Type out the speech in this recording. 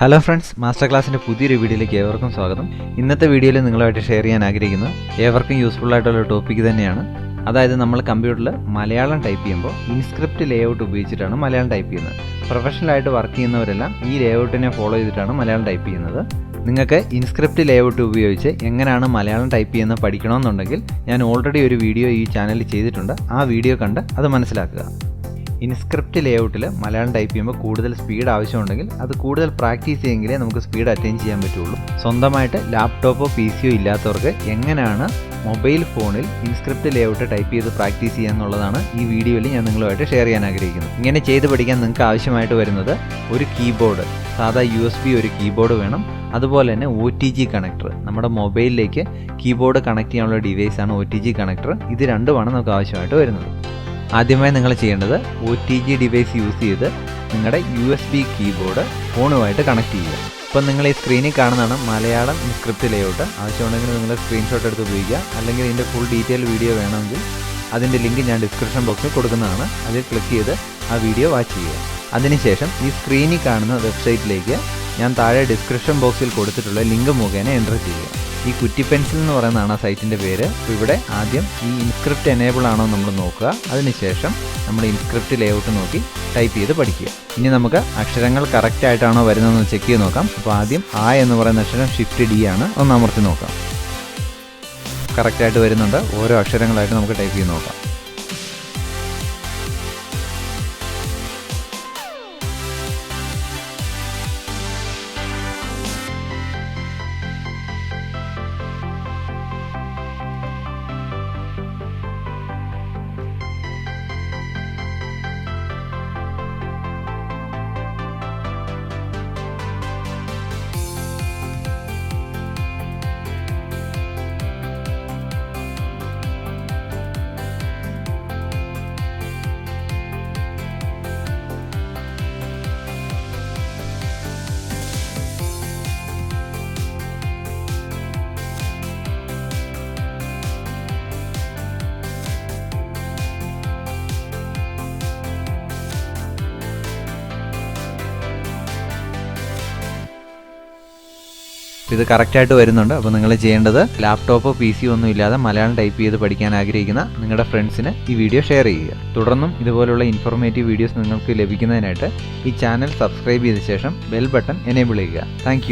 Hello friends, master ക്ലാസ്സിൻ്റെ പുതിയൊരു വീഡിയോയിലേക്ക് ഏവർക്കും സ്വാഗതം. ഇന്നത്തെ വീഡിയോയിൽ നിങ്ങളുമായിട്ട് ഷെയർ ചെയ്യാൻ ആഗ്രഹിക്കുന്നത് ഏവർക്കും യൂസ്ഫുൾ ആയിട്ടുള്ള ടോപ്പിക്ക് തന്നെയാണ്. അതായത് നമ്മൾ കമ്പ്യൂട്ടറിൽ മലയാളം ടൈപ്പ് ചെയ്യുമ്പോൾ ഇൻസ്ക്രിപ്റ്റ് ലേഔട്ട് ഉപയോഗിച്ചിട്ടാണ് മലയാളം ടൈപ്പ് ചെയ്യുന്നത്. പ്രൊഫഷണലായിട്ട് വർക്ക് ചെയ്യുന്നവരെല്ലാം ഈ ലേഔട്ടിനെ ഫോളോ ചെയ്തിട്ടാണ് മലയാളം ടൈപ്പ് ചെയ്യുന്നത്. നിങ്ങൾക്ക് ഇൻസ്ക്രിപ്റ്റ് ലേഔട്ട് ഉപയോഗിച്ച് എങ്ങനെയാണ് മലയാളം ടൈപ്പ് ചെയ്യുന്നത് പഠിക്കണമെന്നുണ്ടെങ്കിൽ ഞാൻ ഓൾറെഡി ഒരു വീഡിയോ ഈ ചാനലിൽ ചെയ്തിട്ടുണ്ട്. ആ വീഡിയോ കണ്ട് അത് മനസ്സിലാക്കുക. ഇൻസ്ക്രിപ്റ്റ് ലേഔട്ടിൽ മലയാളം ടൈപ്പ് ചെയ്യുമ്പോൾ കൂടുതൽ സ്പീഡ് ആവശ്യമുണ്ടെങ്കിൽ അത് കൂടുതൽ പ്രാക്ടീസ് ചെയ്യെങ്കിലേ നമുക്ക് സ്പീഡ് അറ്റൈൻ ചെയ്യാൻ പറ്റുള്ളൂ. സ്വന്തമായിട്ട് ലാപ്ടോപ്പോ PC ഇല്ലാത്തവർക്ക് എങ്ങനെയാണ് മൊബൈൽ ഫോണിൽ ഇൻസ്ക്രിപ്റ്റ് ലേഔട്ട് ടൈപ്പ് ചെയ്ത് പ്രാക്ടീസ് ചെയ്യുക എന്നുള്ളതാണ് ഈ വീഡിയോയിൽ ഞാൻ നിങ്ങളുമായിട്ട് ഷെയർ ചെയ്യാൻ ആഗ്രഹിക്കുന്നത്. ഇങ്ങനെ ചെയ്ത് പഠിക്കാൻ നിങ്ങൾക്ക് ആവശ്യമായിട്ട് വരുന്നത് ഒരു കീബോർഡ്, സാധാ USB ഒരു കീബോർഡ് വേണം. അതുപോലെ തന്നെ OTG കണക്ടർ, നമ്മുടെ മൊബൈലിലേക്ക് കീബോർഡ് കണക്ട് ചെയ്യാനുള്ള ഡിവൈസാണ് OTG കണക്ടർ. ഇത് രണ്ടുമാണ് നമുക്ക് ആവശ്യമായിട്ട് വരുന്നത്. ആദ്യമായി നിങ്ങൾ ചെയ്യേണ്ടത് OTG ഡിവൈസ് യൂസ് ചെയ്ത് നിങ്ങളുടെ USB കീബോർഡ് ഫോണുമായിട്ട് കണക്ട് ചെയ്യുക. ഇപ്പം നിങ്ങൾ ഈ സ്ക്രീനിൽ കാണുന്നതാണ് മലയാളം ഇൻസ്ക്രിപ്റ്റ് ലേഔട്ട്. ആവശ്യമുണ്ടെങ്കിൽ നിങ്ങൾ സ്ക്രീൻഷോട്ട് എടുത്ത് ഉപയോഗിക്കുക. അല്ലെങ്കിൽ ഇതിൻ്റെ ഫുൾ ഡീറ്റെയിൽ വീഡിയോ വേണമെങ്കിൽ അതിൻ്റെ ലിങ്ക് ഞാൻ ഡിസ്ക്രിപ്ഷൻ ബോക്സിൽ കൊടുക്കുന്നതാണ്. അതിൽ ക്ലിക്ക് ചെയ്ത് ആ വീഡിയോ വാച്ച് ചെയ്യുക. അതിനുശേഷം ഈ സ്ക്രീനിൽ കാണുന്ന വെബ്സൈറ്റിലേക്ക് ഞാൻ താഴെ ഡിസ്ക്രിപ്ഷൻ ബോക്സിൽ കൊടുത്തിട്ടുള്ള ലിങ്ക് മുഖേന എൻ്റർ ചെയ്യുക. ഈ കുറ്റി പെൻസിൽ എന്ന് പറയുന്നതാണ് ആ സൈറ്റിൻ്റെ പേര്. അപ്പോൾ ഇവിടെ ആദ്യം ഈ ഇൻസ്ക്രിപ്റ്റ് എനേബിൾ ആണോ നമ്മൾ നോക്കുക. അതിനുശേഷം നമ്മൾ ഇൻസ്ക്രിപ്റ്റ് ലേഔട്ട് നോക്കി ടൈപ്പ് ചെയ്ത് പഠിക്കുക. ഇനി നമുക്ക് അക്ഷരങ്ങൾ കറക്റ്റ് ആയിട്ടാണോ വരുന്നതെന്ന് ചെക്ക് ചെയ്ത് നോക്കാം. അപ്പോൾ ആദ്യം ആ എന്ന് പറയുന്ന അക്ഷരം Shift D ആണ്. ഒന്ന് അമർത്തി നോക്കാം. കറക്റ്റായിട്ട് വരുന്നുണ്ട്. ഓരോ അക്ഷരങ്ങളായിട്ട് നമുക്ക് ടൈപ്പ് ചെയ്ത് നോക്കാം. ഇത് കറക്റ്റായിട്ട് വരുന്നുണ്ട്. അപ്പോൾ നിങ്ങൾ ചെയ്യേണ്ടത് ലാപ്ടോപ്പോ PC ഒന്നും ഇല്ലാതെ മലയാളം ടൈപ്പ് ചെയ്ത് പഠിക്കാൻ ആഗ്രഹിക്കുന്ന നിങ്ങളുടെ ഫ്രണ്ട്സിന് ഈ വീഡിയോ ഷെയർ ചെയ്യുക. തുടർന്നും ഇതുപോലുള്ള ഇൻഫോർമേറ്റീവ് വീഡിയോസ് നിങ്ങൾക്ക് ലഭിക്കുന്നതിനായിട്ട് ഈ ചാനൽ സബ്സ്ക്രൈബ് ചെയ്ത ശേഷം ബെൽ ബട്ടൺ എനേബിൾ ചെയ്യുക. താങ്ക്